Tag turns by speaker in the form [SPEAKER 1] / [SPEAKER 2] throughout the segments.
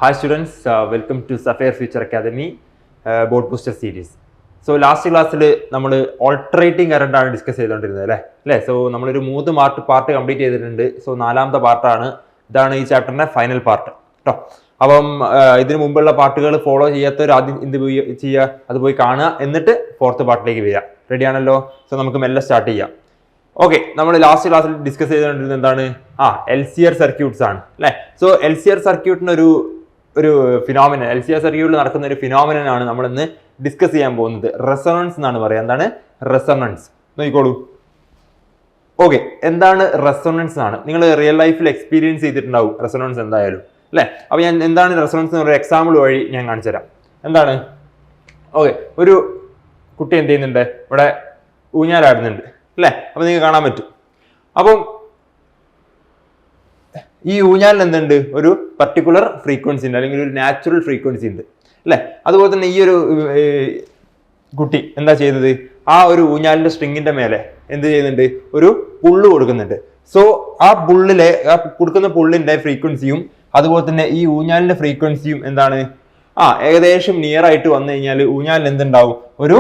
[SPEAKER 1] Hi students, welcome to Sapphire Future Academy Board Booster Series. So last class നമ്മൾ ഓൾട്ടറേറ്റിംഗ് current ആണ് discuss ചെയ്തുകൊണ്ടിരുന്നത് അല്ലേ. So നമ്മളൊരു 3 part complete ചെയ്തിട്ടുണ്ട്. സോ 4ാമത്തെ പാർട്ടാണ്. ഇതാണ് ഈ ചാപ്റ്ററിന്റെ ഫൈനൽ പാർട്ട് കേട്ടോ. അപ്പം ഇതിനു മുമ്പുള്ള പാർട്ടുകൾ ഫോളോ ചെയ്യാത്തവർ ആദ്യം എന്ത് ചെയ്യുക, അത് പോയി കാണുക, എന്നിട്ട് 4th പാർട്ടിലേക്ക് വരിക. റെഡി ആണല്ലോ? സോ നമുക്ക് മെല്ലെ സ്റ്റാർട്ട് ചെയ്യാം. ഓക്കെ, നമ്മൾ ലാസ്റ്റ് ക്ലാസ്സിൽ ഡിസ്കസ് ചെയ്തുകൊണ്ടിരുന്നത് എന്താണ്? LCR സർക്യൂട്ട്സ് ആണ് അല്ലേ. സോ LCR സർക്യൂട്ടിന് ഒരു ഫിനോമിനൻ, LCR സർക്യൂട്ടിൽ നടക്കുന്ന ഒരു ഫിനോമിനൻ ആണ് നമ്മൾ ഇന്ന് ഡിസ്കസ് ചെയ്യാൻ പോകുന്നത്. റെസൊണൻസ് എന്നാണ് പറയുക. എന്താണ് റെസൊണൻസ്? നോക്കിക്കോളൂ. ഓക്കെ, എന്താണ് റെസൊണൻസ് ആണ്? നിങ്ങൾ റിയൽ ലൈഫിൽ എക്സ്പീരിയൻസ് ചെയ്തിട്ടുണ്ടാവും റെസൊണൻസ് എന്തായാലും അല്ലേ. അപ്പോൾ ഞാൻ എന്താണ് റെസൊണൻസ് എന്ന് ഒരു എക്സാമ്പിൾ വഴി ഞാൻ കാണിച്ചു തരാം. എന്താണ്? ഓക്കെ, ഒരു കുട്ടി എന്ത് ചെയ്യുന്നുണ്ട്? ഇവിടെ ഊഞ്ഞാലാടുന്നുണ്ട് അല്ലേ. അപ്പൊ നിങ്ങൾക്ക് കാണാൻ പറ്റും. അപ്പം ഈ ഊഞ്ഞാലിന് എന്തുണ്ട്? ഒരു പർട്ടിക്കുലർ ഫ്രീക്വൻസി ഉണ്ട്, അല്ലെങ്കിൽ ഒരു നാച്ചുറൽ ഫ്രീക്വൻസി ഉണ്ട് അല്ലേ. അതുപോലെ തന്നെ ഈ ഒരു കുട്ടി എന്താ ചെയ്തത്? ആ ഒരു ഊഞ്ഞാലിന്റെ സ്ട്രിങ്ങിന്റെ മേലെ എന്ത് ചെയ്യുന്നുണ്ട്? ഒരു പുള്ള് കൊടുക്കുന്നുണ്ട്. സോ ആ കൊടുക്കുന്ന പുള്ളിന്റെ ഫ്രീക്വൻസിയും അതുപോലെ തന്നെ ഈ ഊഞ്ഞാലിന്റെ ഫ്രീക്വൻസിയും എന്താണ്? ഏകദേശം നിയർ ആയിട്ട് വന്നു കഴിഞ്ഞാൽ ഊഞ്ഞാലിന് എന്തുണ്ടാവും? ഒരു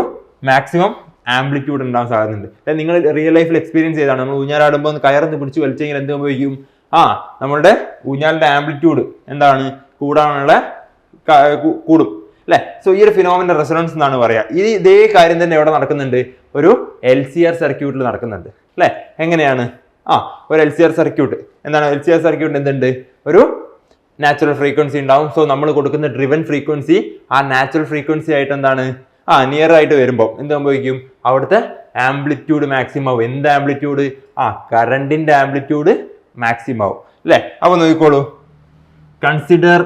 [SPEAKER 1] മാക്സിമം ആംപ്ലിറ്റ്യൂഡ് ഉണ്ടാകാൻ സാധ്യതയുണ്ട്. നിങ്ങൾ റിയൽ ലൈഫിൽ എക്സ്പീരിയൻസ് ചെയ്താണ്. നമ്മൾ ഊഞ്ഞാലാടുമ്പോൾ കയറന്ന് പിടിച്ച് വലിച്ചു കഴിഞ്ഞാൽ എന്ത് സംഭവിക്കും? നമ്മളുടെ ഊഞ്ഞാലിന്റെ ആംപ്ലിറ്റ്യൂഡ് എന്താണ്? കൂടും അല്ലെ. സോ ഈ ഒരു ഫിനോമിനൽ റെസൊണൻസ് എന്നാണ് പറയാ. ഇതേ കാര്യം തന്നെ എവിടെ നടക്കുന്നുണ്ട്? ഒരു LCR സർക്യൂട്ടിൽ നടക്കുന്നുണ്ട് അല്ലെ. എങ്ങനെയാണ്? ഒരു LCR സർക്യൂട്ട് എന്താണ്? LCR സർക്യൂട്ടിന് എന്തുണ്ട്? ഒരു നാച്ചുറൽ ഫ്രീക്വൻസി ഉണ്ടാവും. സോ നമ്മൾ കൊടുക്കുന്ന ഡ്രിവൻ ഫ്രീക്വൻസി ആ നാച്ചുറൽ ഫ്രീക്വൻസി ആയിട്ട് എന്താണ്? നിയർ ആയിട്ട് വരുമ്പോൾ എന്ത് സംഭവിക്കും? അവിടുത്തെ ആംപ്ലിറ്റ്യൂഡ് മാക്സിമം ആവും. എന്ത് ആംപ്ലിറ്റ്യൂഡ്? കറണ്ടിന്റെ ആംപ്ലിറ്റ്യൂഡ് മാക്സിമം ആവും അല്ലെ. അപ്പൊ നോക്കിക്കോളൂ. Consider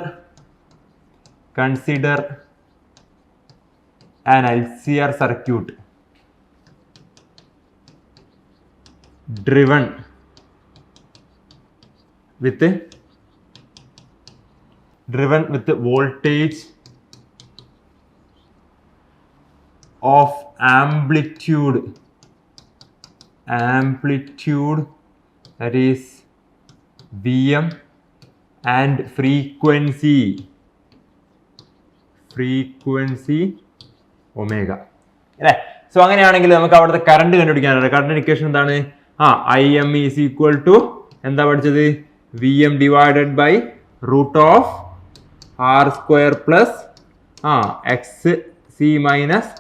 [SPEAKER 1] an LCR circuit driven with voltage of amplitude that is Vm and frequency omega അല്ലേ. സോ അങ്ങനെയാണെങ്കിൽ നമുക്ക് അവിടുത്തെ കറണ്ട് കണ്ടുപിടിക്കാനാണ്. കറണ്ട് ഇക്വേഷൻ എന്താണ്? IM ഈസ് ഈക്വൽ ടു എന്താ പഠിച്ചത്? VM divided by root of R square plus XC minus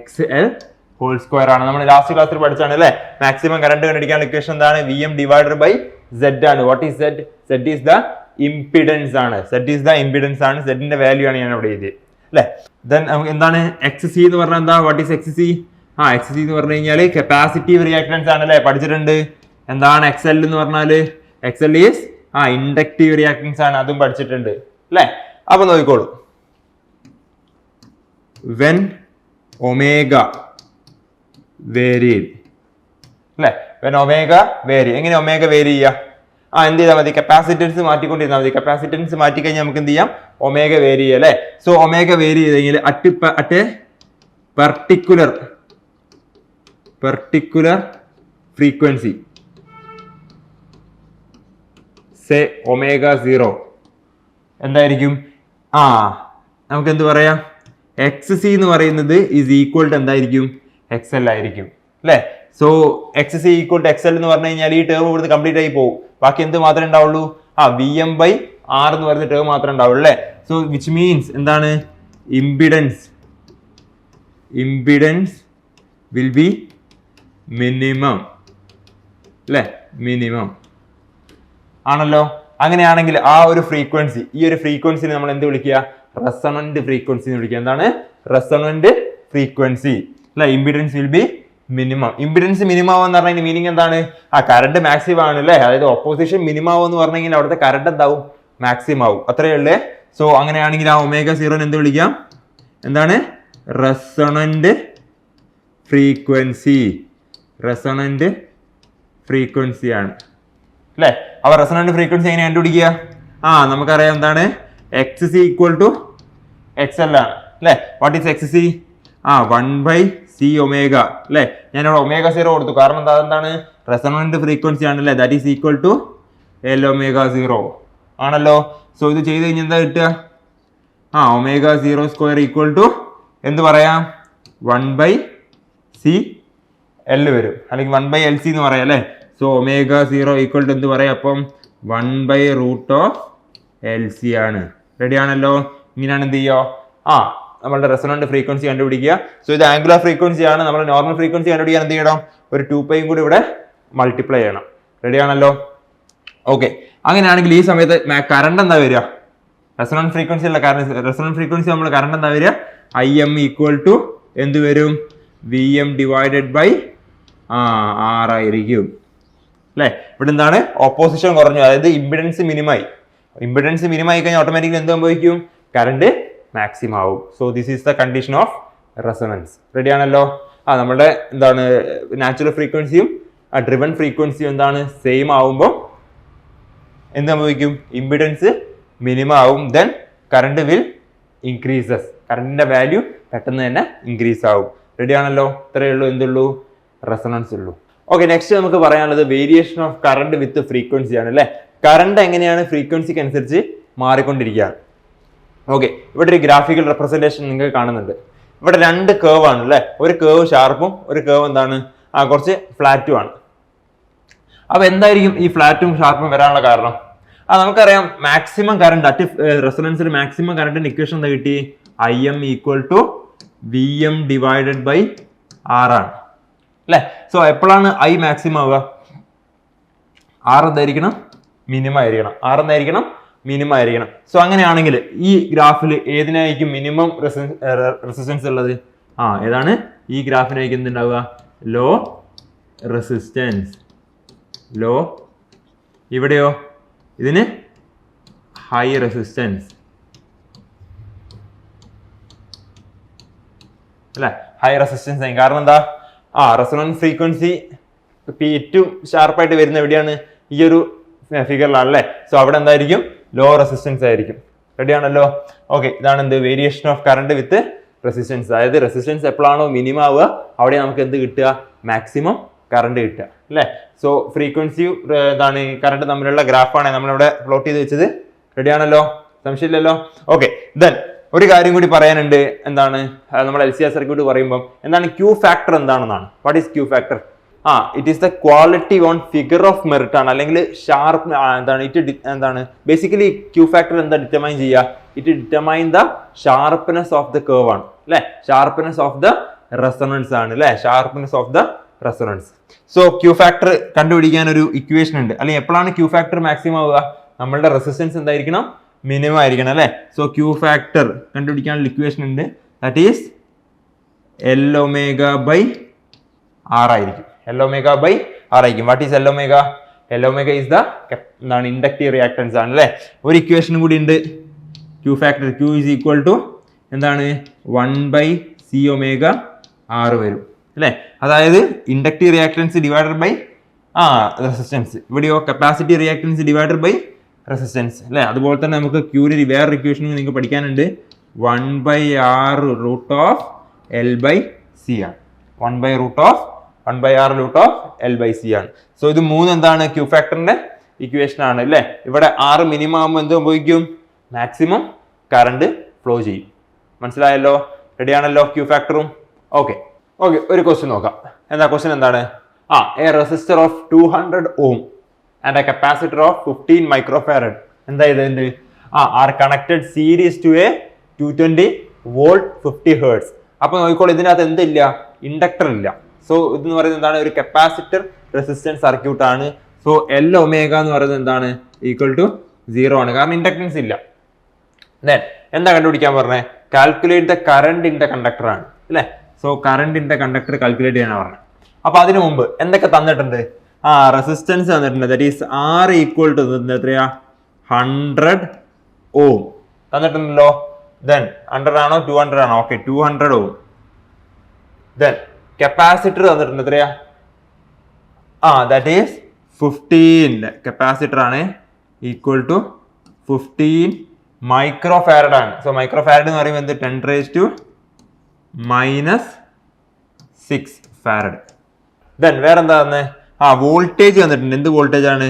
[SPEAKER 1] XL whole square ആണ്. നമ്മൾ ലാസ്റ്റ് ക്ലാസ്സിൽ പഠിച്ചാണ് അല്ലേ. മാക്സിമം കറണ്ട് കണ്ടുപിടിക്കാനുള്ള ഇക്വേഷൻ എന്താണ്? VM ഡിവൈഡഡ് ബൈ Z ആണ്. What is Z? Z is the impedance ആണ്. Z-ന്റെ വാല്യൂ ആണ് ഞാൻ അവിടെ എഴുതിയത് അല്ലെ. ദെൻ എന്താണ് XC എന്ന് പറഞ്ഞാൽ എന്താ? What is XC? XC എന്ന് പറഞ്ഞു കഴിഞ്ഞാൽ കപ്പാസിറ്റീവ് റിയാക്ടൻസ് ആണ് അല്ലെ. പഠിച്ചിട്ടുണ്ട്. എന്താണ് XL എന്ന് പറഞ്ഞാല്? XL ഈസ് ഇൻഡക്റ്റീവ് റിയാക്ടൻസ് ആണ്. അതും പഠിച്ചിട്ടുണ്ട് അല്ലെ. അപ്പൊ നോക്കിക്കോളൂ. വെൻ ഒമേഗ വേരി അല്ലെ. When omega vary. എങ്ങനെ ഒമേഗ വേരി ചെയ്യുക? എന്ത് ചെയ്താൽ മതി? കപ്പാസിറ്റൻസ് മാറ്റിക്കൊണ്ടിരുന്നാൽ മതി. കപ്പാസിറ്റൻസ് മാറ്റി കഴിഞ്ഞാൽ നമുക്ക് എന്ത് ചെയ്യാം? ഒമേഗ വേരി ചെയ്യാം അല്ലെ. സോ ഒമേഗ വേരി ചെയ്ത് കഴിഞ്ഞാൽ at particular frequency say omega 0 എന്തായിരിക്കും? നമുക്ക് എന്ത് പറയാം? XC എന്ന് പറയുന്നത് ഈസ് ഈക്വൽ ടു എന്തായിരിക്കും? XL ആയിരിക്കും അല്ലെ. So XC equal to XL എന്ന് പറഞ്ഞു കഴിഞ്ഞാൽ ഈ ടേം ഇവിടുന്ന് കംപ്ലീറ്റ് ആയി പോകും. ബാക്കി എന്ത് മാത്രമേ ഉണ്ടാവുള്ളൂ? VM ബൈ R എന്ന് പറയുന്ന ടേം മാത്രമേ ഉണ്ടാവുള്ളൂ അല്ലേ. സോ വിച്ച് മീൻസ് എന്താണ്? ഇംപിഡൻസ് വിൽ ബി മിനിമം അല്ലേ. മിനിമം ആണല്ലോ. അങ്ങനെയാണെങ്കിൽ ഈ ഒരു ഫ്രീക്വൻസിനെ നമ്മൾ എന്ത് വിളിക്കുക? റെസൊണന്റ് ഫ്രീക്വൻസി എന്ന് വിളിക്കുക. എന്താണ്? റെസൊണന്റ് ഫ്രീക്വൻസി അല്ലെ. Impedance will be minimum. Impedance minimum എന്ന് പറഞ്ഞാൽ മീനിങ് എന്താണ്? കറണ്ട് മാക്സിമം ആണ് അല്ലേ. അതായത് ഓപ്പോസിഷൻ മിനിമം എന്ന് പറഞ്ഞു കഴിഞ്ഞാൽ അവിടുത്തെ കറണ്ട് എന്താവും? മാക്സിമം ആവും. അത്രയേ ഉള്ളേ. സോ അങ്ങനെയാണെങ്കിൽ ഒമേഗ 0 എന്ത് വിളിക്കാം? എന്താണ്? റെസൊണന്റ് ഫ്രീക്വൻസി ആണ് അല്ലേ. അപ്പൊ റെസൊണന്റ് ഫ്രീക്വൻസി എങ്ങനെ കണ്ടുപിടിക്കുക? നമുക്കറിയാം എന്താണ്? XC ഈക്വൽ ടു XL ആണ് അല്ലേ. What is XC? 1/C omega അല്ലെ. ഞാനിവിടെ ഒമേഗ 0 കൊടുത്തു. കാരണം എന്താണ്? റെസൊണന്റ് ഫ്രീക്വൻസി ആണല്ലേ. That is equal to L omega 0 ആണല്ലോ. സോ ഇത് ചെയ്ത് കഴിഞ്ഞാൽ എന്താ കിട്ടുക? ഒമേഗ 0 സ്ക്വയർ ഈക്വൽ ടു എന്ത് പറയാം 1/CL വരും, അല്ലെങ്കിൽ 1/LC എന്ന് പറയാം അല്ലേ. സോ ഒമേഗ 0 ഈക്വൽ ടു എന്ത് പറയാം അപ്പം 1/√LC ആണ്. റെഡി ആണല്ലോ. ഇങ്ങനെയാണ് എന്ത് ചെയ്യുക, നമ്മളുടെ റെസൊണന്റ് ഫ്രീക്വൻസി കണ്ടുപിടിക്കുക. സോ ഇത് ആംഗുലർ ഫ്രീക്വൻസി ആണ്. നമ്മൾ നോർമൽ ഫ്രീക്വൻസി കണ്ടുപിടിക്കാൻ എന്ത് ചെയ്യണം, ഒരു 2πയും കൂടി ഇവിടെ മൾട്ടിപ്ലൈ ചെയ്യണം. റെഡി ആണല്ലോ. ഓക്കെ, അങ്ങനെയാണെങ്കിൽ ഈ സമയത്ത് കറണ്ട് എന്താ വരിക, റെസൊണന്റ് ഫ്രീക്വൻസി അല്ല, റെസൊണന്റ് ഫ്രീക്വൻസി നമ്മൾ കറണ്ട് എന്താ വരിക, IM ഈക്വൽ ടു എന്ത് വരും, VM ഡിവൈഡഡ് ബൈ R ആയിരിക്കും അല്ലേ. ഇവിടെ എന്താണ്, ഓപ്പോസിഷൻ കുറഞ്ഞു, അതായത് ഇമ്പിഡൻസ് മിനിമായി. ഇമ്പിഡൻസ് മിനിമായി കഴിഞ്ഞാൽ ഓട്ടോമാറ്റിക്കലി എന്ത് സംഭവിക്കും, കറണ്ട് മാക്സിമം ആവും. So this is the condition of resonance. Ready ആണല്ലോ. നമ്മുടെ എന്താണ് നാച്ചുറൽ ഫ്രീക്വൻസിയും ഡ്രിവൺ ഫ്രീക്വൻസിയും എന്താണ് സെയിം ആവുമ്പോൾ എന്ത് സംഭവിക്കും, ഇമ്പിഡൻസ് മിനിമം ആവും. ദെൻ കറണ്ട് വിൽ ഇൻക്രീസസ്, കറണ്ടിന്റെ വാല്യൂ പെട്ടെന്ന് തന്നെ ഇൻക്രീസ് ആവും. റെഡി ആണല്ലോ. ഇത്രയേ ഉള്ളൂ, എന്തുള്ളൂ, റെസൊണൻസ് ഉള്ളൂ. ഓക്കെ, നെക്സ്റ്റ് നമുക്ക് പറയാനുള്ളത് variation of current with frequency ആണ് അല്ലേ. കറണ്ട് എങ്ങനെയാണ് ഫ്രീക്വൻസിക്ക് അനുസരിച്ച് മാറിക്കൊണ്ടിരിക്കുകയാണ്. ഓക്കെ, ഇവിടെ ഒരു ഗ്രാഫിക്കൽ റെപ്രസെന്റേഷൻ നിങ്ങൾക്ക് കാണുന്നുണ്ട്. ഇവിടെ രണ്ട് കേവ് ആണ് അല്ലേ, ഒരു കേവ് ഷാർപ്പും ഒരു കേവ് എന്താണ് കുറച്ച് ഫ്ലാറ്റും ആണ്. അപ്പൊ എന്തായിരിക്കും ഈ ഫ്ലാറ്റും ഷാർപ്പും വരാനുള്ള കാരണം? നമുക്കറിയാം മാക്സിമം കറണ്ട് അറ്റ് റെസൊണൻസിൽ മാക്സിമം കറണ്ടിന്റെ ഇക്വേഷൻ എന്താ കിട്ടി, IM equal to VM divided by R ആണ് അല്ലെ. സോ എപ്പോഴാണ് I മാക്സിമം ആവുക, R എന്തായിരിക്കണം, മിനിമം ആയിരിക്കണം. R എന്തായിരിക്കണം, മിനിമം ആയിരിക്കണം. സോ അങ്ങനെയാണെങ്കിൽ ഈ ഗ്രാഫിൽ ഏതിനായിരിക്കും മിനിമം റെസിസ്റ്റൻസ് ഉള്ളത്? ഏതാണ് ഈ ഗ്രാഫിനായിരിക്കും എന്തുണ്ടാവുക, ലോ റെസിസ്റ്റൻസ്. ലോ, ഇവിടെയോ ഇതിന് ഹൈ റെസിസ്റ്റൻസ് അല്ലെ. ഹൈ റെസിസ്റ്റൻസ് ആയി, കാരണം എന്താ, റെസൊണൻസ് ഫ്രീക്വൻസി ഏറ്റവും ഷാർപ്പായിട്ട് വരുന്ന എവിടെയാണ്, ഈ ഒരു ഫിഗറിലാണല്ലേ. സോ അവിടെ എന്തായിരിക്കും, ലോ റെസിസ്റ്റൻസ് ആയിരിക്കും. റെഡി ആണല്ലോ. ഓക്കെ, ഇതാണ് എന്ത്, variation of current with resistance. അതായത് റെസിസ്റ്റൻസ് എപ്പോഴാണോ മിനിമം ആവുക അവിടെ നമുക്ക് എന്ത് കിട്ടുക, മാക്സിമം കറണ്ട് കിട്ടുക അല്ലേ. സോ ഫ്രീക്വൻസി എന്താണ് കറണ്ട് തമ്മിലുള്ള ഗ്രാഫാണ് നമ്മളിവിടെ പ്ലോട്ട് ചെയ്ത് വെച്ചത്. റെഡി ആണല്ലോ, സംശയമില്ലല്ലോ. ഓക്കെ, ദെൻ ഒരു കാര്യം കൂടി പറയാനുണ്ട്. എന്താണ്, നമ്മൾ LCR സർക്യൂട്ട് പറയുമ്പോൾ എന്താണ് ക്യൂ ഫാക്ടർ എന്താണെന്നാണ്. What is Q factor? It is the quality on figure of merit ആണ്, അല്ലെങ്കിൽ ഷാർപ്പ് എന്താണ് എന്താണ് ബേസിക്കലി ക്യൂ ഫാക്ടർ എന്താ ഡിറ്റർമൈൻ ചെയ്യുക, it determine the sharpness of the curve ആണ് അല്ലെ. ഷാർപ്പ്നെസ് ഓഫ് ദ റെസൊണൻസ് ആണ് അല്ലെ, sharpness of the resonance. So Q factor കണ്ടുപിടിക്കാൻ ഒരു ഇക്വേഷൻ ഉണ്ട്, അല്ലെങ്കിൽ എപ്പോഴാണ് ക്യൂ ഫാക്ടർ മാക്സിമം ആവുക, നമ്മളുടെ റെസിസ്റ്റൻസ് എന്തായിരിക്കണം, മിനിമം ആയിരിക്കണം അല്ലെ. സോ ക്യൂ ഫാക്ടർ കണ്ടുപിടിക്കാനുള്ള ഇക്വേഷൻ ഉണ്ട്, that is L omega by R ആയിരിക്കും. L ഒമേഗ ബൈ R ആയിരിക്കും. What is L omega? L omega is the എന്താണ് ഇൻഡക്റ്റീവ് റിയാക്ടൻസ് ആണ് അല്ലെ. ഒരു ഇക്വേഷൻ കൂടി ഉണ്ട്, Q factor Q is equal to എന്താണ് 1/C ഒമേഗ R വരും അല്ലെ. അതായത് inductive reactance divided by resistance, ഇവിടെയോ capacity reactance divided by resistance അല്ലെ. അതുപോലെ തന്നെ നമുക്ക് ക്യൂരി വേറെ ഇക്വേഷൻ നിങ്ങൾക്ക് പഠിക്കാനുണ്ട്, 1/R√L/C ആണ്. 1/R√L/C ആണ്. സോ ഇത് മൂന്ന് എന്താണ് ക്യൂ ഫാക്ടറിന്റെ ഇക്വേഷൻ ആണ് അല്ലെ. ഇവിടെ R മിനിമം ആകുമ്പോൾ എന്ത് സംഭവിക്കും, മാക്സിമം കറണ്ട് ഫ്ലോ ചെയ്യും. മനസ്സിലായല്ലോ. റെഡി ആണല്ലോ ക്യൂ ഫാക്ടറും. ഓക്കെ, ഒരു ക്വസ്റ്റ്യൻ നോക്കാം. എന്താ ക്വസ്റ്റ്യൻ എന്താണ്, A resistor of 200 ohm and a capacitor of 15 microfarad എന്താ ഇത് are connected series to a 220 volt 50 hertz. അപ്പൊ നോക്കിക്കോളൂ, ഇതിനകത്ത് എന്തില്ല, ഇൻഡക്ടർ ഇല്ല. സോ ഇതെന്ന് പറയുന്നത് എന്താണ്, ഒരു കപ്പാസിറ്റർ റെസിസ്റ്റൻസ് സർക്യൂട്ട് ആണ്. സോ L ഒമേഗ എന്ന് പറയുന്നത് എന്താണ്, ഈക്വൽ ടു 0 ആണ്, കാരണം ഇൻഡക്ടൻസ് ഇല്ല. ദെൻ എന്താ കണ്ടുപിടിക്കാൻ പറഞ്ഞത്, calculate the current in the conductor ആണ് അല്ലെ. So current in the conductor calculate ചെയ്യാനാണ് പറഞ്ഞത്. അപ്പൊ അതിനു മുമ്പ് എന്തൊക്കെ തന്നിട്ടുണ്ട്, റെസിസ്റ്റൻസ് തന്നിട്ടുണ്ട്, that is R equal to എത്രയാ 100 ohm തന്നിട്ടുണ്ടല്ലോ. ദെൻ 100 ആണോ 200 ആണോ, ഓക്കെ 200 ohm. ദെൻ കപ്പാസിറ്റർ തന്നിട്ടുണ്ട് എത്രയാ, ദാറ്റ് ഈസ് 15 കപ്പാസിറ്റർ ആണ്, ഈക്വൽ ടു 15 മൈക്രോഫാരഡ് ആണ്. സോ മൈക്രോഫാരഡ് എന്ന് പറയുമ്പോൾ എന്ത്, 10⁻⁻6 ഫാരഡ്. ദെൻ വേറെന്താ തന്നെ, വോൾട്ടേജ് തന്നിട്ടുണ്ട്. എന്ത് വോൾട്ടേജ് ആണ്,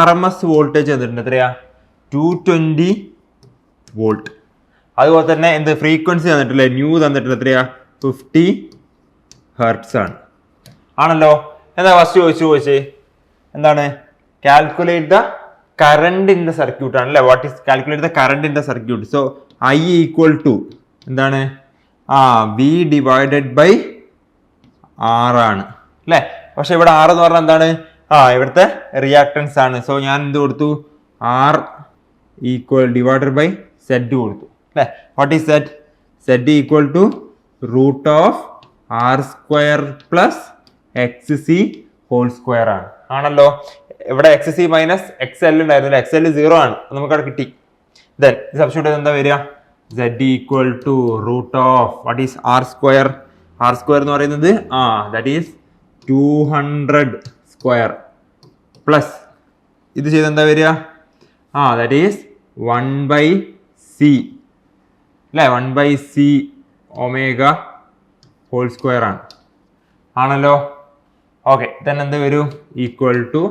[SPEAKER 1] RMS വോൾട്ടേജ് തന്നിട്ടുണ്ട് എത്രയാ 220 volt. അതുപോലെ തന്നെ എന്ത് ഫ്രീക്വൻസി തന്നിട്ടില്ലേ, ന്യൂ തന്നിട്ടില്ല, എത്രയാ 50 ഹെർട്സ് ആണ്. ആണല്ലോ. എന്താ ഫസ്റ്റ് ചോദിച്ചേ എന്താണ്? Calculate the current in the circuit ആണ് അല്ലേ. What is calculate the current in the circuit. So I equal to എന്താണ്? V ഡിവൈഡഡ് ബൈ R ആണ് അല്ലേ. പക്ഷെ ഇവിടെ R എന്ന് പറഞ്ഞാൽ എന്താണ്? ഇവിടുത്തെ റിയാക്ടൻസ് ആണ്. സോ ഞാൻ എന്ത് കൊടുത്തു? R equal divided by Z കൊടുത്തു അല്ലേ. What is Z? Z equal to root of R square plus XC whole square ആണ്. ആണല്ലോ. ഇവിടെ XC മൈനസ് XL ഉണ്ടായിരുന്നില്ല, XL 0 ആണ്, നമുക്കവിടെ കിട്ടി. ദെൻ സബ്സ്റ്റിറ്റ്യൂട്ട് ചെയ്ത് എന്താ വരിക? Z equal to root of what is R സ്ക്വയർ? R സ്ക്വയർ എന്ന് പറയുന്നത് ദാറ്റ് ഈസ് 200 സ്ക്വയർ പ്ലസ് ഇത് ചെയ്ത് എന്താ വരിക? ദാറ്റ് ഈസ് 1/C അല്ലേ. 1/C ഒമേഗ ഹോൾ സ്ക്വയർ ആണ്. ആണല്ലോ. ഓക്കെ. ദെൻ എന്ത് വരും? Equal to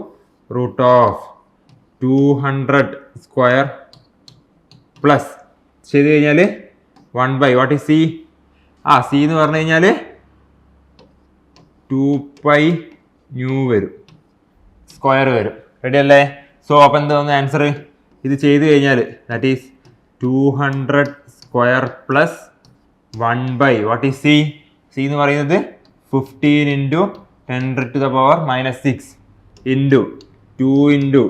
[SPEAKER 1] root of 200 square plus ചെയ്ത് കഴിഞ്ഞാൽ 1/, വാട്ട് ഈസ് C? C എന്ന് പറഞ്ഞു കഴിഞ്ഞാൽ 2π ന്യൂ വരും, സ്ക്വയർ വരും. റെഡി അല്ലേ? സോ അപ്പം എന്ത് വന്നു ആൻസർ? ഇത് ചെയ്ത് കഴിഞ്ഞാൽ that is 200 square plus 1/, what is C? C എന്ന് പറയുന്നത് 15 into 10⁻⁻6 into 2 into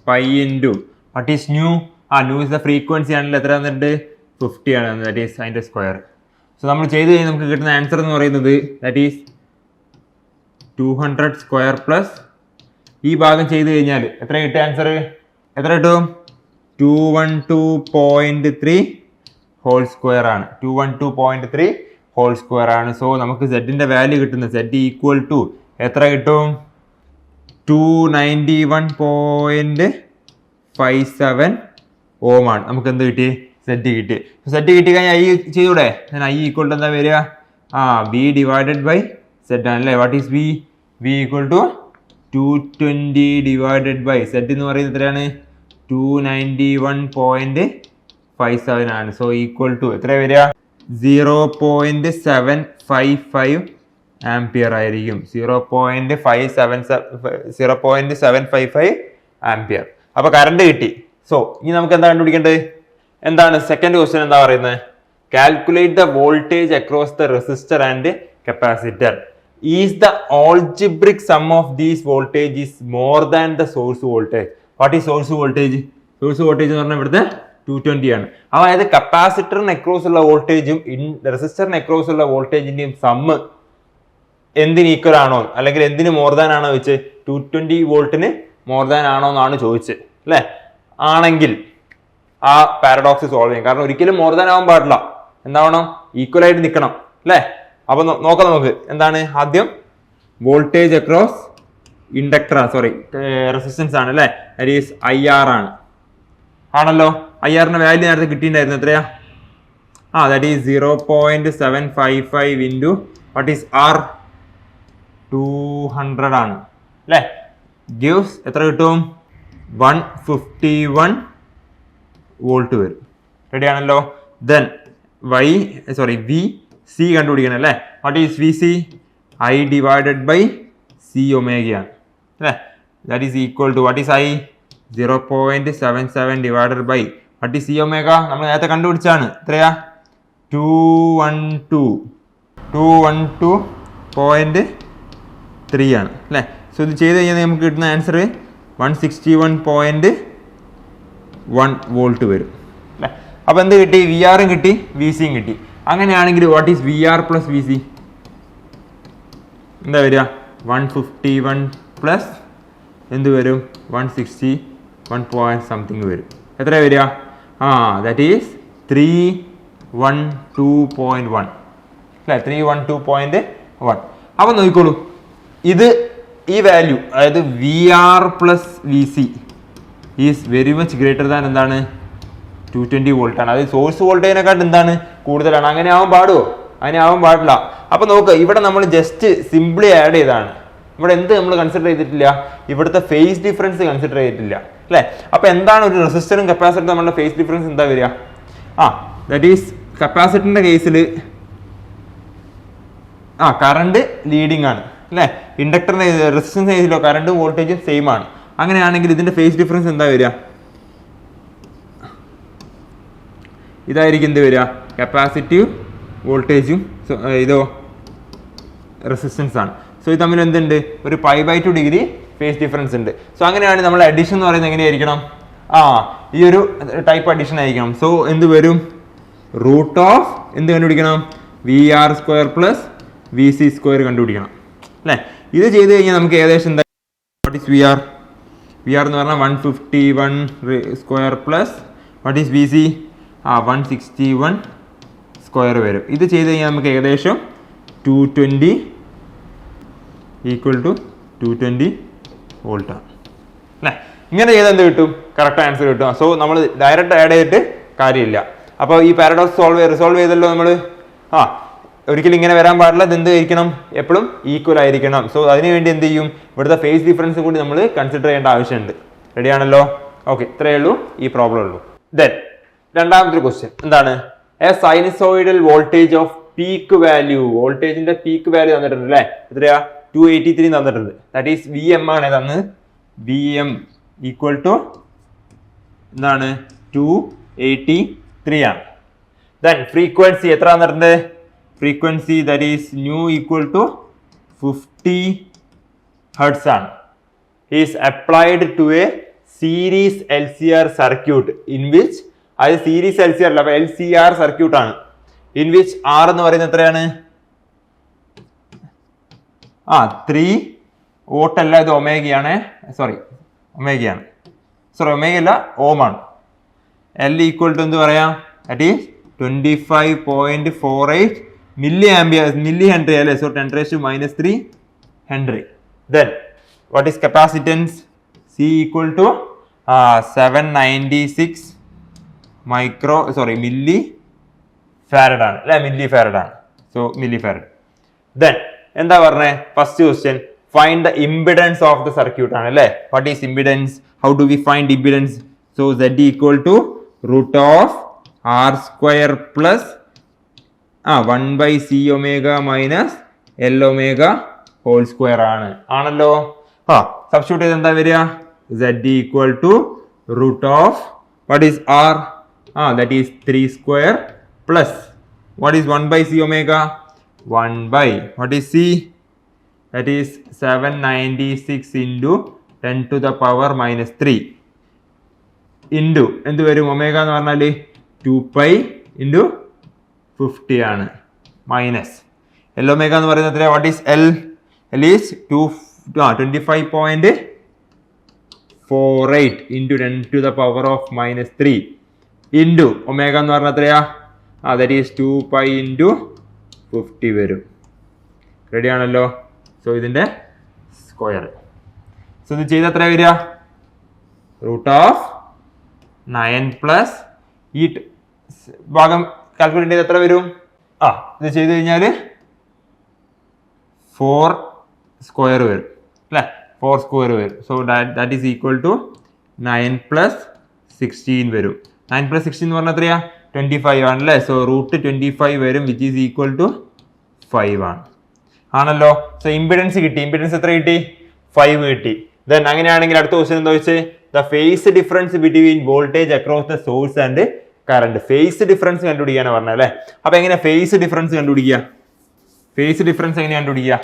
[SPEAKER 1] π into what is nu? Nu is the frequency ആണല്ലോ. എത്ര വന്നിട്ട്? 50 ആണ്. ദാറ്റ് ഈസ് അതിൻ്റെ സ്ക്വയർ. സോ നമ്മൾ ചെയ്ത് കഴിഞ്ഞാൽ നമുക്ക് കിട്ടുന്ന ആൻസർ എന്ന് പറയുന്നത് ദാറ്റ് ഈസ് 200 സ്ക്വയർ പ്ലസ് ഈ ഭാഗം ചെയ്ത് കഴിഞ്ഞാൽ എത്ര കിട്ടും ആൻസർ? എത്ര കിട്ടും? 212.3 ഹോൾ സ്ക്വയർ ആണ്. 212.3 ഹോൾ സ്ക്വയർ ആണ്. സോ നമുക്ക് സെഡിന്റെ വാല്യൂ കിട്ടുന്നത് Z ഈക്വൽ ടു എത്ര കിട്ടും? 291.57 ഓം ആണ്. നമുക്ക് എന്ത് കിട്ടി? Z കിട്ടി. Z കിട്ടി കഴിഞ്ഞാൽ I ചെയ്തൂടെ? I ഈക്വൽ ടു എന്താ വരിക? B ഡിവൈഡഡ് ബൈ Z ആണല്ലേ. What is V? V equal to 220 divided by Z എന്ന് പറയുന്നത് എത്രയാണ്? 291.57 ആണ്. സോ ഈക്വൽ ടു എത്ര വരിക? 0.755 ആംപിയർ ആയിരിക്കും. 0.755 ആംപിയർ. അപ്പൊ കറണ്ട് കിട്ടി. സോ ഇനി നമുക്ക് എന്താ കണ്ടുപിടിക്കേണ്ടത്? എന്താണ് സെക്കൻഡ് ക്വസ്റ്റ്യൻ? എന്താ പറയുന്നത്? Calculate the voltage across the resistor and capacitor. Is the algebraic some of these voltage is more than the source voltage. What is source voltage? Source voltage എന്ന് പറഞ്ഞാൽ ഇവിടുത്തെ 220 ആണ്. അതായത് കപ്പാസിറ്ററിന് അക്രോസ് ഉള്ള വോൾട്ടേജും റെസിസ്റ്ററിന് അക്രോസ് ഉള്ള വോൾട്ടേജിന്റെയും സമ്മ് എന്തിന് ഈക്വൽ ആണോ അല്ലെങ്കിൽ എന്തിന് മോർ ദാൻ ആണോ ചോദിച്ചത്? 220 വോൾട്ടിന് മോർ ദാൻ ആണോ എന്നാണ് ചോദിച്ചത് അല്ലേ. ആണെങ്കിൽ ആ പാരഡോക്സ് സോൾവ് ചെയ്യും. കാരണം ഒരിക്കലും മോർ ദാൻ ആവാൻ പാടില്ല. എന്താവണം? ഈക്വൽ ആയിട്ട് നിൽക്കണം അല്ലേ. അപ്പൊ നോക്കാം നമുക്ക് എന്താണ്. ആദ്യം വോൾട്ടേജ് അക്രോസ് ഇൻഡക്ടർ റെസിസ്റ്റൻസ് ആണ് അല്ലേ. ദാറ്റ് ഈസ് IR ആണ്. ആണല്ലോ. IRന്റെ വാല്യൂ നേരത്തെ കിട്ടിയിട്ടുണ്ടായിരുന്നു. എത്രയാ? That is 0.755 into what is R? 200 ആണ് അല്ലേ. ഗിവ്സ് എത്ര കിട്ടും? 151 വോൾട്ട് വരും. റെഡി ആണല്ലോ. ദെൻ VC കണ്ടുപിടിക്കണം അല്ലേ. What is VC? I divided by C ഒമേഗയാണ് അല്ലേ. That is equal to what is I? 0.77 divided by what is C omega? നമ്മൾ നേരത്തെ കണ്ടുപിടിച്ചാണ്. എത്രയാ? 212.3 ആണ് അല്ലേ. സോ ഇത് ചെയ്ത് കഴിഞ്ഞാൽ നമുക്ക് കിട്ടുന്ന ആൻസർ 161.1 വോൾട്ട് വരും അല്ലേ. അപ്പോൾ എന്ത് കിട്ടി? VR-ഉം കിട്ടി, VC-യും കിട്ടി. അങ്ങനെയാണെങ്കിൽ what is VR plus VC? എന്താ വരിക? 151 പ്ലസ് എന്ത് വരും? 161 പോയിന്റ് സംതിങ് വരും. എത്ര വരിക? ദാറ്റ് ഈസ് 312.1 അല്ലേ. 312.1. അപ്പം നോക്കിക്കോളൂ, ഇത് ഈ വാല്യൂ അതായത് VR plus VC is very much greater than എന്താണ്? 220 വോൾട്ട് ആണ്. അത് സോഴ്സ് വോൾട്ടേജിനെക്കാട്ട് എന്താണ്? കൂടുതലാണ്. അങ്ങനെ ആവാൻ പാടുമോ? അങ്ങനെ ആവാൻ പാടില്ല. അപ്പൊ നോക്കുക, ഇവിടെ നമ്മൾ ജസ്റ്റ് സിംപ്ലി ആഡ് ചെയ്താണ്. ഇവിടെ എന്ത് നമ്മൾ കൺസിഡർ ചെയ്തിട്ടില്ല? ഇവിടുത്തെ ഫേസ് ഡിഫറൻസ് കൺസിഡർ ചെയ്തിട്ടില്ല അല്ലേ. അപ്പൊ എന്താണ് ഒരു റെസിസ്റ്ററും കപ്പാസിറ്ററും നമ്മളുടെ ഫേസ് ഡിഫറൻസ് എന്താ വരിക? ദാറ്റ് ഈസ് കപ്പാസിറ്ററിൻ്റെ കേസിൽ കറണ്ട് ലീഡിങ് ആണ് അല്ലേ. ഇൻഡക്ടറിൻ്റെ റെസിസ്റ്റൻസ് കേസിലോ കറണ്ടും വോൾട്ടേജും സെയിം ആണ്. അങ്ങനെയാണെങ്കിൽ ഇതിൻ്റെ ഫേസ് ഡിഫറൻസ് എന്താ വരിക? ഇതായിരിക്കും എന്ത് വരിക? കപ്പാസിറ്റീവ് വോൾട്ടേജും ഇതോ റെസിസ്റ്റൻസ് ആണ്. സോ ഇത് തമ്മിൽ എന്തുണ്ട്? ഒരു π/2 ഡിഗ്രി ഫേസ് ഡിഫറൻസ് ഉണ്ട്. സോ അങ്ങനെയാണ് നമ്മൾ അഡീഷൻ എന്ന് പറയുന്നത് എങ്ങനെയായിരിക്കണം? ഈ ഒരു ടൈപ്പ് അഡീഷൻ ആയിരിക്കണം. സോ എന്ത് വരും? റൂട്ട് ഓഫ് എന്ത് കണ്ടുപിടിക്കണം? VR² പ്ലസ് VC² കണ്ടുപിടിക്കണം അല്ലേ. ഇത് ചെയ്ത് കഴിഞ്ഞാൽ നമുക്ക് ഏകദേശം എന്താ? What is VR? VR എന്ന് പറഞ്ഞാൽ 151² പ്ലസ് വാട്ട് ഈസ് VC? 161² വരും. ഇത് ചെയ്ത് കഴിഞ്ഞാൽ നമുക്ക് ഏകദേശം 220 ഈക്വൽ ടു 220 വോൾട്ടാണ് അല്ലേ. ഇങ്ങനെ ചെയ്താൽ എന്ത് കിട്ടും? കറക്റ്റ് ആൻസർ കിട്ടും. സോ നമ്മൾ ഡയറക്റ്റ് ആഡ് ചെയ്തിട്ട് കാര്യമില്ല. അപ്പോൾ ഈ പാരഡോക്സ് റിസോൾവ് ചെയ്തല്ലോ നമ്മൾ. ഒരിക്കലും ഇങ്ങനെ വരാൻ പാടില്ല. ഇത് എന്ത് ആയിരിക്കണം? എപ്പോഴും ഈക്വൽ ആയിരിക്കണം. സോ അതിനുവേണ്ടി എന്ത് ചെയ്യും? ഇവിടുത്തെ ഫേസ് ഡിഫറൻസ് കൂടി നമ്മൾ കൺസിഡർ ചെയ്യേണ്ട ആവശ്യമുണ്ട്. റെഡിയാണല്ലോ? ഓക്കെ, ഇത്രയേ ഉള്ളൂ ഈ പ്രോബ്ലം ഉള്ളൂ. ദെൻ രണ്ടാമത്തെ ക്വസ്റ്റ്യൻ എന്താണ്? A sinusoidal voltage of peak value. വോൾട്ടേജിന്റെ പീക്ക് വാല്യൂ തന്നിട്ടുണ്ട് അല്ലേ? എത്രയാ? 283 തന്നിട്ടുണ്ട്. ദാറ്റ് ഈസ് VM ആണ് തന്ന്. VM ഈക്വൽ ടു എന്താണ്? 283 ആണ്. ദെൻ ഫ്രീക്വൻസി എത്ര തന്നിട്ടുണ്ട്? Frequency that is nu equal to 50 hertz ആണ്. Is applied to a series LCR circuit in which, അത് സീരീസ് LCR അല്ല, അപ്പൊ LCR സർക്യൂട്ട് ആണ്. ഇൻ വിച്ച് R എന്ന് പറയുന്നത് എത്രയാണ്? 3 വോട്ട് അല്ല, ഇത് ഒമേഗയാണ്. ഒമേഗയാണ്. ഒമേഗ അല്ല, ഓം ആണ്. L ഈക്വൽ ടു എന്ത് പറയാം? That is 25.48 milli amperes, milli henry അല്ലേ. So 10⁻³ henry. Then what is capacitance? C equal to 796 milli farad ആണ് അല്ലെ. മില്ലി ഫാരഡ് ആണ്. So milli farad. ദെൻ എന്താ പറഞ്ഞേ? First question find the impedance of the circuit ആണ് അല്ലേ. What is impedance? How do we find impedance? So Z equal to root of R² plus 1/C omega minus L omega whole square ആണ്. ആണല്ലോ. Substitute ചെയ്ത് എന്താ വരിക? Z equal to root of what is R? That is 3² plus what is 1/C omega? 1/ what is C? That is 796 into 10⁻³ into എന്ത് വരും? Omega എന്ന് പറഞ്ഞാൽ 2π into 50 ആണ്. മൈനസ് L ഒമേഗ എന്ന് പറയുന്നത് എത്ര? What is L? L is 25.48 into 10⁻³ into omega എന്ന് പറഞ്ഞാൽ എത്രയാ? ദാറ്റ് ഈസ് 2π into 50 വരും. റെഡി ആണല്ലോ. സോ ഇതിന്റെ സ്ക്വയർ. സോ ഇത് ചെയ്ത് എത്ര വരിക? റൂട്ട് ഓഫ് 9 പ്ലസ് ഈ ഭാഗം കാൽക്കുലേറ്റ് ചെയ്ത് എത്ര വരും? ഇത് ചെയ്ത് കഴിഞ്ഞാൽ 4² വരും അല്ലേ. 4² വരും. So that is equal to 9 plus 16 വരും. 9 പ്ലസ് 16 എന്ന് പറഞ്ഞാൽ എത്രയാ? 25 ആണല്ലേ. സോ റൂട്ട് 25 വരും, വിച്ച് ഈസ് ഈക്വൽ ടു 5 ആണ്. ആണല്ലോ. സോ ഇംപിഡൻസ് കിട്ടി. ഇംപിഡൻസ് എത്ര കിട്ടി? 5 കിട്ടി. ദെൻ അങ്ങനെയാണെങ്കിൽ അടുത്ത ക്വസ്റ്റ്യൻ എന്താ വെച്ചാൽ the phase difference between voltage across the source and current. Phase difference കണ്ടുപിടിക്കാനാണ് പറഞ്ഞത് അല്ലേ. അപ്പൊ എങ്ങനെ ഫേസ് ഡിഫറൻസ് കണ്ടുപിടിക്കുക? ഫേസ് ഡിഫറൻസ് എങ്ങനെ കണ്ടുപിടിക്കുക?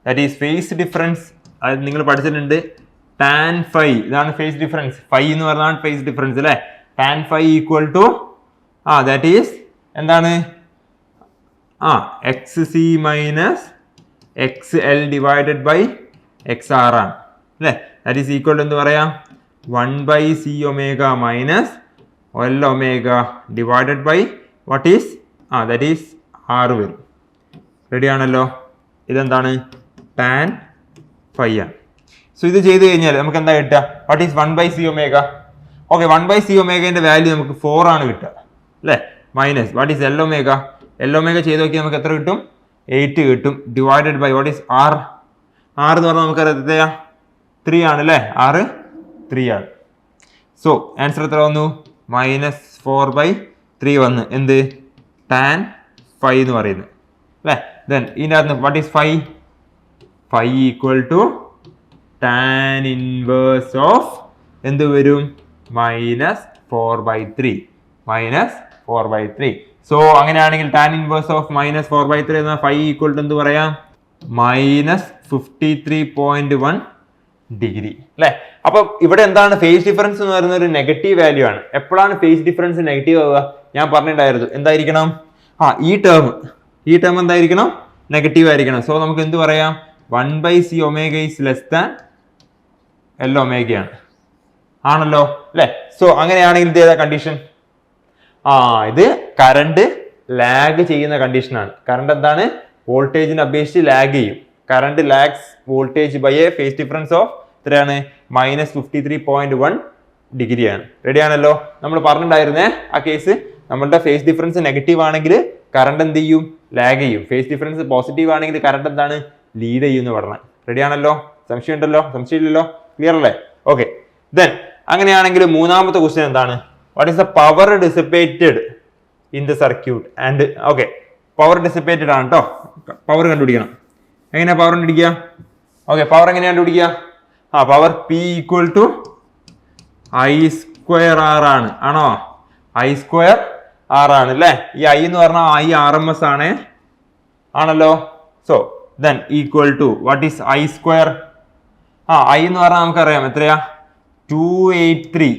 [SPEAKER 1] ദാറ്റ് ഈസ് ഫേസ് ഡിഫറൻസ് അത് നിങ്ങൾ പഠിച്ചിട്ടുണ്ട്. tan phi ഇതാണ് ഫേസ് ഡിഫറൻസ്. phi എന്ന് പറഞ്ഞാൽ ഫേസ് ഡിഫറൻസ് അല്ലേ. tan phi equal to that is എന്താണ്? XC minus XL divided by XR ആണ് അല്ലേ. ദാറ്റ് ഈസ് ഈക്വൽ ടു എന്ത് പറയാം? 1/C omega minus L omega divided by what is that is R വരും. Ready ആണല്ലോ. ഇതെന്താണ്? tan phi ആണ്. So ഇത് ചെയ്ത് കഴിഞ്ഞാൽ നമുക്ക് എന്താ കിട്ടുക? What is 1/C omega? Okay, 1/C ഒമേഗന്റെ വാല്യൂ നമുക്ക് 4 ആണ് കിട്ടുക അല്ലേ. Minus what is L omega? L omega ചെയ്ത് നോക്കിയാൽ നമുക്ക് എത്ര കിട്ടും? 8 കിട്ടും. Divided by what is R? R എന്ന് പറഞ്ഞാൽ നമുക്ക് എത്രയാ? 3 ആണ് അല്ലേ. R 3 ആണ്. സോ ആൻസർ എത്ര വന്നു? -4/3 3 വന്ന് എന്ത് tan phi എന്ന് പറയുന്നത് അല്ലേ. ദെൻ ഇതിനകത്ത് what is phi? phi equal to tan inverse of എന്ത് വരും -4/3 -4/3. സോ അങ്ങനെയാണെങ്കിൽ tan ഇൻവേഴ്സ് ഓഫ് -4/3 എന്ന phi ഈക്വൽ ടു എന്ത് പറയാം -53.1 ഡിഗ്രി അല്ലെ. അപ്പൊ ഇവിടെ എന്താണ് ഫേസ് ഡിഫറൻസ് എന്ന് പറയുന്ന ഒരു നെഗറ്റീവ് വാല്യൂ ആണ്. എപ്പോഴാണ് ഫേസ് ഡിഫറൻസ് നെഗറ്റീവ് ആവുക? ഞാൻ പറഞ്ഞിട്ടുണ്ടായിരുന്നു എന്തായിരിക്കണം, ഈ ടേം എന്തായിരിക്കണം നെഗറ്റീവ് ആയിരിക്കണം. സോ നമുക്ക് എന്ത് പറയാം 1/c omega is less than L ഒമേഗയാണ് ആണല്ലോ അല്ലെ. സോ അങ്ങനെയാണെങ്കിൽ ഇത് ഏതാ കണ്ടീഷൻ? ഇത് കറണ്ട് ലാഗ് ചെയ്യുന്ന കണ്ടീഷനാണ്. കറണ്ട് എന്താണ് വോൾട്ടേജിനെ അപേക്ഷിച്ച് ലാഗ് ചെയ്യും. Current lags voltage by a phase difference of എത്രയാണ് -53.1 ഡിഗ്രിയാണ്. റെഡി ആണല്ലോ. നമ്മൾ പറഞ്ഞിട്ടുണ്ടായിരുന്നേ ആ കേസ്, നമ്മളുടെ ഫേസ് ഡിഫറൻസ് നെഗറ്റീവ് ആണെങ്കിൽ കറണ്ട് എന്ത് ചെയ്യും ലാഗ് ചെയ്യും. ഫേസ് ഡിഫറൻസ് പോസിറ്റീവ് ആണെങ്കിൽ കറണ്ട് എന്താണ് ലീഡ് ചെയ്യും എന്ന് പറഞ്ഞത്. റെഡി ആണല്ലോ. സംശയം ഉണ്ടല്ലോ? സംശയമില്ലല്ലോ? ക്ലിയർ അല്ലേ? ഓക്കെ. ദെൻ അങ്ങനെയാണെങ്കിൽ മൂന്നാമത്തെ ക്വസ്റ്റ്യൻ എന്താണ്? What is the power dissipated in the circuit and okay power dissipated ആണ് കേട്ടോ. പവർ കണ്ടുപിടിക്കണം. എങ്ങനെയാ പവർ കണ്ടുപിടിക്കുക? ഓക്കെ, പവർ എങ്ങനെയാണ് കണ്ടുപിടിക്കുക? Power P equal to I² R ആണ്. ആണോ? I² R ആണ് അല്ലേ. ഈ I എന്ന് പറഞ്ഞാൽ I RMS ആണ് ആണല്ലോ. So then equal to what is I²? I എന്ന് പറഞ്ഞാൽ നമുക്കറിയാം എത്രയാ 283.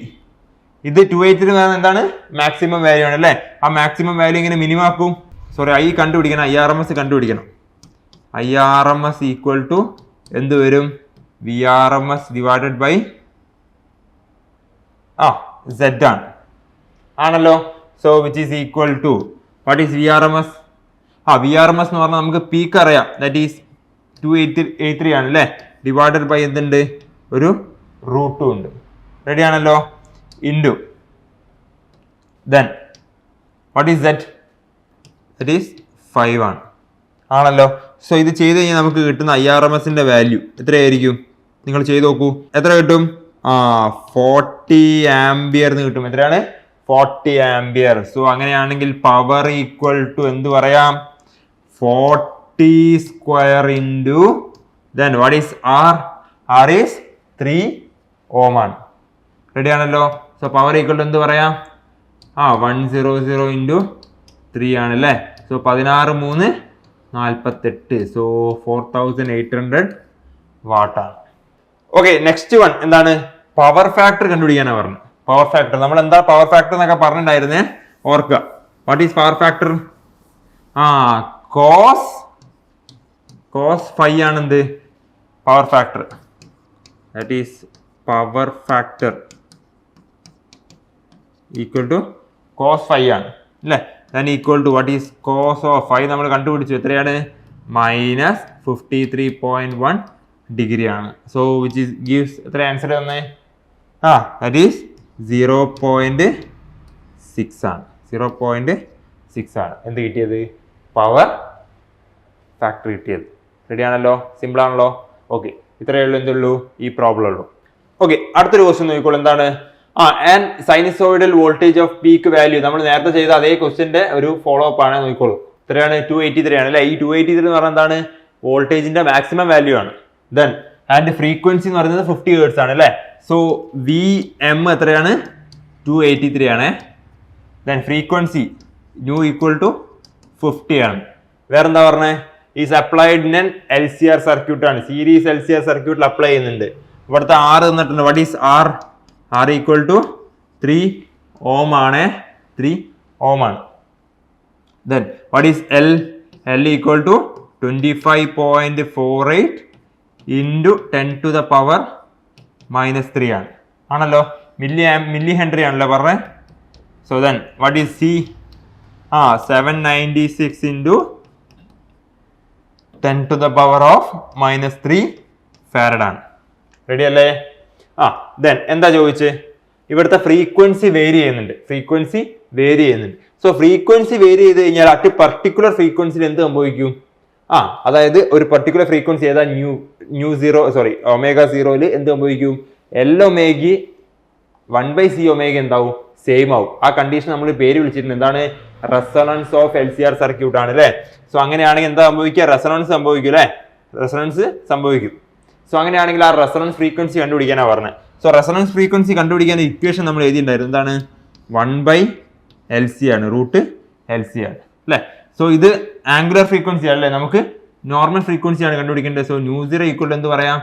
[SPEAKER 1] ഇത് 283 എന്ന് പറഞ്ഞാൽ എന്താണ് മാക്സിമം വാല്യൂ ആണ് അല്ലേ. ആ മാക്സിമം വാല്യൂ ഇങ്ങനെ മിനിമം ആക്കും. സോറി, I കണ്ടുപിടിക്കണം, IRMS കണ്ടുപിടിക്കണം. IRMS ഈക്വൽ ടു എന്ത് വരും VRMS ഡിവൈഡഡ് ബൈ Z ആണ് ആണല്ലോ. So which is equal to what is VRMS? VRMS എന്ന് പറഞ്ഞാൽ നമുക്ക് പീക്ക് അറിയാം, ദാറ്റ് ഈസ് 283 ആണ് അല്ലേ. ഡിവൈഡഡ് ബൈ എന്തുണ്ട് ഒരു √2 ഉണ്ട്. റെഡി ആണല്ലോ. Into then what is Z? That is 5 ആണ് ആണല്ലോ. സോ ഇത് ചെയ്ത് കഴിഞ്ഞാൽ നമുക്ക് കിട്ടുന്ന IRMSന്റെ വാല്യൂ എത്രയായിരിക്കും? നിങ്ങൾ ചെയ്ത് നോക്കൂ. എത്ര കിട്ടും? 40 ആംബിയർ എന്ന് കിട്ടും. എത്രയാണ്? 40 ആംബിയർ. സോ അങ്ങനെയാണെങ്കിൽ പവർ ഈക്വൽ ടു എന്ത് പറയാം 40² into then what is R? R is 3 ohm ആണ്. റെഡി ആണല്ലോ. സോ പവർ ഈക്വൽ ടു എന്ത് പറയാം 100 ഇൻറ്റു 3 ആണ് അല്ലേ. സോ 16 3 48. സോ 4800 വാട്ടാണ്. ഓക്കെ, നെക്സ്റ്റ് വൺ എന്താണ്? പവർ ഫാക്ടർ കണ്ടുപിടിക്കാനാണ് പറഞ്ഞത്. പവർ ഫാക്ടർ നമ്മൾ എന്താ പവർ ഫാക്ടർ എന്നൊക്കെ പറഞ്ഞിട്ടുണ്ടായിരുന്നേ, ഓർക്കുക. What is power factor? Cos phi ആണ് എന്ത് power factor. That is power factor equal to cos phi ആണ് അല്ലേ. Then equal to what is cos of phi നമ്മൾ കണ്ടുപിടിച്ചു. എത്രയാണ്? -53.1 ഡിഗ്രി ആണ്. സോ വിച്ച് ഈസ് ഗീവ്സ് എത്ര ആൻസർ തന്നെ? ദാറ്റ് ഈസ് 0.6 ആണ്. 0.6 ആണ് എന്ത് കിട്ടിയത്? പവർ ഫാക്ടർ കിട്ടിയത്. റെഡി ആണല്ലോ. സിമ്പിൾ ആണല്ലോ. ഓക്കെ, ഇത്രയേ ഉള്ളൂ. എന്തുള്ളൂ ഈ പ്രോബ്ലം ഉള്ളൂ. ഓക്കെ, അടുത്തൊരു ക്വസ്റ്റ്യൻ നോക്കിക്കോളൂ. എന്താണ്? And sinusoidal voltage of peak value. നമ്മൾ നേരത്തെ ചെയ്ത അതേ ക്വസ്റ്റ്യന്റെ ഒരു ഫോളോ അപ്പ് ആണ്. നോക്കിക്കോളൂ. എത്രയാണ്? 283 ആണ് അല്ലെ. ഈ 283 എന്ന് പറഞ്ഞാൽ എന്താണ്? വോൾട്ടേജിന്റെ മാക്സിമം വാല്യൂ ആണ്. ദെൻ ആൻഡ് ഫ്രീക്വൻസി എന്ന് പറയുന്നത് 50 ഹെർട്സ് ആണ് അല്ലെ. സോ VM എത്രയാണ്? 283 ആണ്. Then frequency nu equal to 50 ആണ്. വേറെന്താ പറഞ്ഞേ? Is applied in LCR circuit ആണ്. സീരീസ് LCR സർക്യൂട്ടിൽ അപ്ലൈ ചെയ്യുന്നുണ്ട്. ഇവിടുത്തെ R തന്നിട്ടുണ്ട്. What is R? R equal to 3 ohm ആണ്. 3 ഓം ആണ്. Then what is L? L equal to 25.48 into 10⁻³ ആണ് ആണല്ലോ. മില്ലി ഹെൻറി ആണല്ലോ പറഞ്ഞത്. So then what is C? 796 into 10⁻³ farad ആണ്. റെഡി അല്ലേ? ദെൻ എന്താ ചോദിച്ചേ? ഇവിടുത്തെ ഫ്രീക്വൻസി വേരി ചെയ്യുന്നുണ്ട്. സോ ഫ്രീക്വൻസി വേരി ചെയ്ത് കഴിഞ്ഞാൽ അറ്റ് പർട്ടിക്കുലർ ഫ്രീക്വൻസിയിൽ എന്ത് സംഭവിക്കും? അതായത് ഒരു പർട്ടിക്കുലർ ഫ്രീക്വൻസി ഏതാ? ω0 എന്ത് സംഭവിക്കും? L ഒമേഗ 1/c ഒമേഗ എന്താവും? സെയിം ആവും. ആ കണ്ടീഷൻ നമ്മൾ പേര് വിളിച്ചിട്ടുണ്ട്, എന്താണ്? റെസൊണൻസ് ഓഫ് LCR സർക്യൂട്ട് ആണ് അല്ലേ. സോ അങ്ങനെയാണെങ്കിൽ എന്താ സംഭവിക്കുക? റെസൊണൻസ് സംഭവിക്കും അല്ലേ, റെസൊണൻസ് സംഭവിക്കും. സോ അങ്ങനെയാണെങ്കിൽ ആ റെസൊണൻസ് ഫ്രീക്വൻസി കണ്ടുപിടിക്കാനാണ് പറഞ്ഞത്. സോ റെസൊണൻസ് ഫ്രീക്വൻസി കണ്ടുപിടിക്കാൻ ഇക്വേഷൻ നമ്മൾ എഴുതിയിട്ടുണ്ടായിരുന്നു, എന്താണ്? 1/LC ആണ്, √LC ആണ് അല്ലേ. സോ ഇത് ആംഗുലർ ഫ്രീക്വൻസി അല്ലേ, നമുക്ക് നോർമൽ ഫ്രീക്വൻസി ആണ് കണ്ടുപിടിക്കേണ്ടത്. സോ µ0 ഈക്വൽ എന്ത് പറയാം?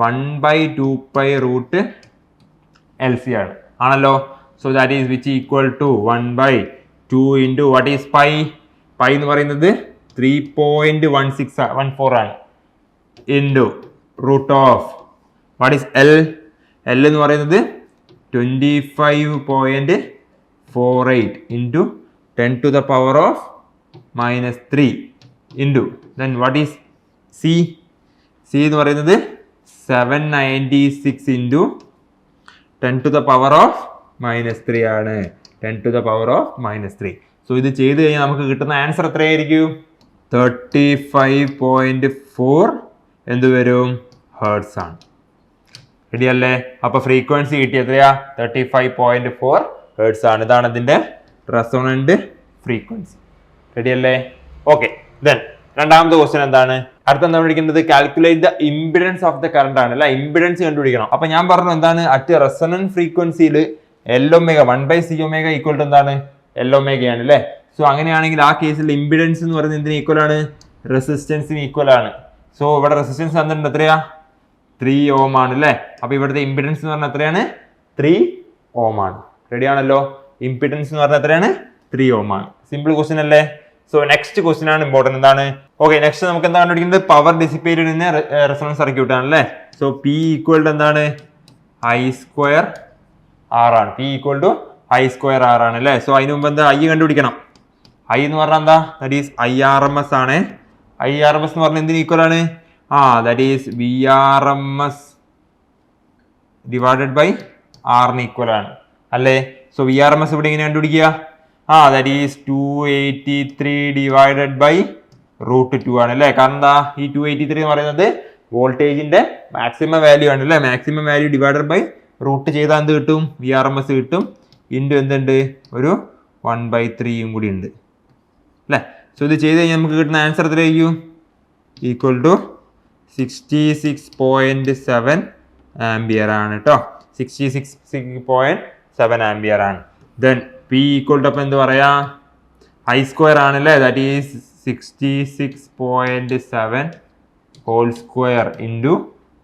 [SPEAKER 1] 1/2π√LC ആണ് ആണല്ലോ. So that is which equal to 1/2 into what is pi? Pi എന്ന് പറയുന്നത് 3.1614 ആണ്, into root of what is L? L എന്ന് പറയുന്നത് 25.48 into 10⁻³ into then what is C? C എന്ന് പറയുന്നത് 796 ഇൻറ്റു 10⁻³ ആണ്, 10⁻³ സോ ഇത് ചെയ്ത് കഴിഞ്ഞാൽ നമുക്ക് കിട്ടുന്ന ആൻസർ എത്രയായിരിക്കും? 35.4 എന്ത് വരും? ഹെർട്സ് ആണ്. റെഡി അല്ലേ? അപ്പൊ ഫ്രീക്വൻസി കിട്ടി എത്രയാ? 35.4 ഹെർട്സ് ആണ്. ഇതാണ് ഇതിന്റെ റെസൊണന്റ് ഫ്രീക്വൻസി. റെഡി അല്ലേ? ഓക്കെ. ദെൻ രണ്ടാമത്തെ ക്വസ്റ്റ്യൻ എന്താണ്? അടുത്ത എന്താ പഠിക്കേണ്ടത്? Calculate the impedance of the current ആണ് അല്ലെ. ഇംപിഡൻസ് കണ്ടുപിടിക്കണം. അപ്പൊ ഞാൻ പറഞ്ഞു എന്താണ്? അറ്റ് റെസൊണന്റ് ഫ്രീക്വൻസിയിൽ Lω 1/Cω ഈക്വൽ ടു എന്താണ്? Lω ആണ് അല്ലേ. സോ അങ്ങനെയാണെങ്കിൽ ആ കേസിൽ ഇംപിഡൻസ് എന്ന് പറയുന്നത് എന്തിന് ഈക്വൽ ആണ്? റെസിസ്റ്റൻസിന് ഈക്വൽ ആണ്. സോ ഇവിടെ റെസിസ്റ്റൻസ് തന്നിട്ടുണ്ട്, എത്രയാ? 3 ഓം ആണ് അല്ലേ. അപ്പൊ ഇവിടുത്തെ ഇംപിഡൻസ് എന്ന് പറഞ്ഞാൽ എത്രയാണ്? 3 ഓം ആണ്. റെഡി ആണല്ലോ. ഇംപിഡൻസ് എന്ന് പറഞ്ഞാൽ എത്രയാണ്? 3 ഓം ആണ്. സിമ്പിൾ ക്വസ്റ്റ്യൻ അല്ലേ. സോ നെക്സ്റ്റ് ക്വസ്റ്റ്യൻ ആണ് ഇമ്പോർട്ടന്റ്. എന്താണ്? ഓക്കെ, നെക്സ്റ്റ് നമുക്ക് എന്താണ് കണ്ടുപിടിക്കുന്നത്? Power dissipated in resonance circuit ആണ് അല്ലേ. സോ P ഈക്വൽ ടു എന്താണ്? I² R ആണ്. P equal to I² R ആണ് അല്ലേ. സോ അതിന് മുമ്പ് എന്താ? I കണ്ടുപിടിക്കണം. I എന്ന് പറഞ്ഞാൽ എന്താ? ദാറ്റ് ഈസ് IRMS ആണ്. IRMS എന്ന് പറഞ്ഞാൽ എന്തിന് ഈക്വൽ ആണ്? That is VRMS divided by R ന് ഈക്വൽ ആണ് അല്ലേ. സോ VRMS ഇവിടെ എങ്ങനെ കണ്ടുപിടിക്കുക? ദാറ്റ് ഈസ് 283 ഡിവൈഡഡ് ബൈ √2 ആണ് അല്ലേ. കാരണം എന്താ? ഈ 283 എന്ന് പറയുന്നത് വോൾട്ടേജിന്റെ മാക്സിമം വാല്യൂ ആണ് അല്ലേ. Maximum value divided by root ചെയ്താൽ എന്ത് കിട്ടും? VRMS കിട്ടും. ഇൻറ്റു എന്തുണ്ട്? ഒരു 1/3 കൂടി ഉണ്ട് അല്ലേ. സോ ഇത് ചെയ്ത് കഴിഞ്ഞാൽ നമുക്ക് കിട്ടുന്ന ആൻസർ എത്രയായിരിക്കും? ഈക്വൽ ടു 66.7 ആംബിയർ ആണ് കേട്ടോ. 66.7 ആംബിയർ ആണ്. ദെൻ P ഈക്വൽ ടു അപ്പം എന്ത് പറയാ? I² ആണ് അല്ലേ. That is 66.7 whole square into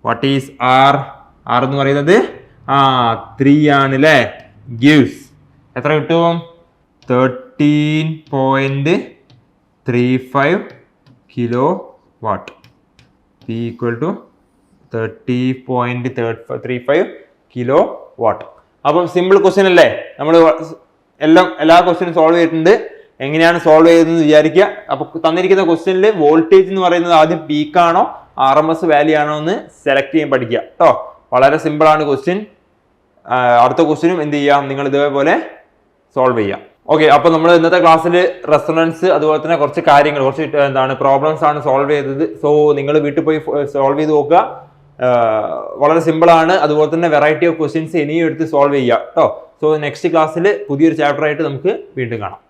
[SPEAKER 1] what is R? R എന്ന് പറയുന്നത് 3 ആണ് അല്ലേ. ഗിവ്സ് എത്ര കിട്ടും? 13.35 kilo watt. P equal to 30.35 kilo watt. അപ്പം സിമ്പിൾ ക്വസ്റ്റ്യൻ അല്ലേ. നമ്മൾ എല്ലാ ക്വസ്റ്റ്യനും സോൾവ് ചെയ്തിട്ടുണ്ട്. എങ്ങനെയാണ് സോൾവ് ചെയ്തതെന്ന് വിചാരിക്കുക. അപ്പൊ തന്നിരിക്കുന്ന ക്വസ്റ്റ്യനിൽ വോൾട്ടേജ് എന്ന് പറയുന്നത് ആദ്യം പീക്ക് ആണോ RMS വാല്യൂ ആണോ എന്ന് സെലക്ട് ചെയ്യാൻ പഠിക്കുക കേട്ടോ. വളരെ സിമ്പിൾ ആണ് ക്വസ്റ്റ്യൻ. അടുത്ത ക്വസ്റ്റ്യനും എന്ത് ചെയ്യാം? നിങ്ങൾ ഇതേപോലെ സോൾവ് ചെയ്യാം. ഓക്കെ, അപ്പൊ നമ്മൾ ഇന്നത്തെ ക്ലാസ്സിൽ റെസൊണൻസ് അതുപോലെ തന്നെ കുറച്ച് കാര്യങ്ങൾ, കുറച്ച് എന്താണ് പ്രോബ്ലംസ് ആണ് സോൾവ് ചെയ്തത്. സോ നിങ്ങൾ വീട്ടിൽ പോയി സോൾവ് ചെയ്ത് നോക്കുക. വളരെ സിമ്പിൾ ആണ്. അതുപോലെ തന്നെ വെറൈറ്റി ഓഫ് ക്വസ്റ്റ്യൻസ് ഇനിയും എടുത്ത് സോൾവ് ചെയ്യുക കേട്ടോ. സോ നെക്സ്റ്റ് ക്ലാസ്സിൽ പുതിയൊരു ചാപ്റ്റർ ആയിട്ട് നമുക്ക് വീണ്ടും കാണാം.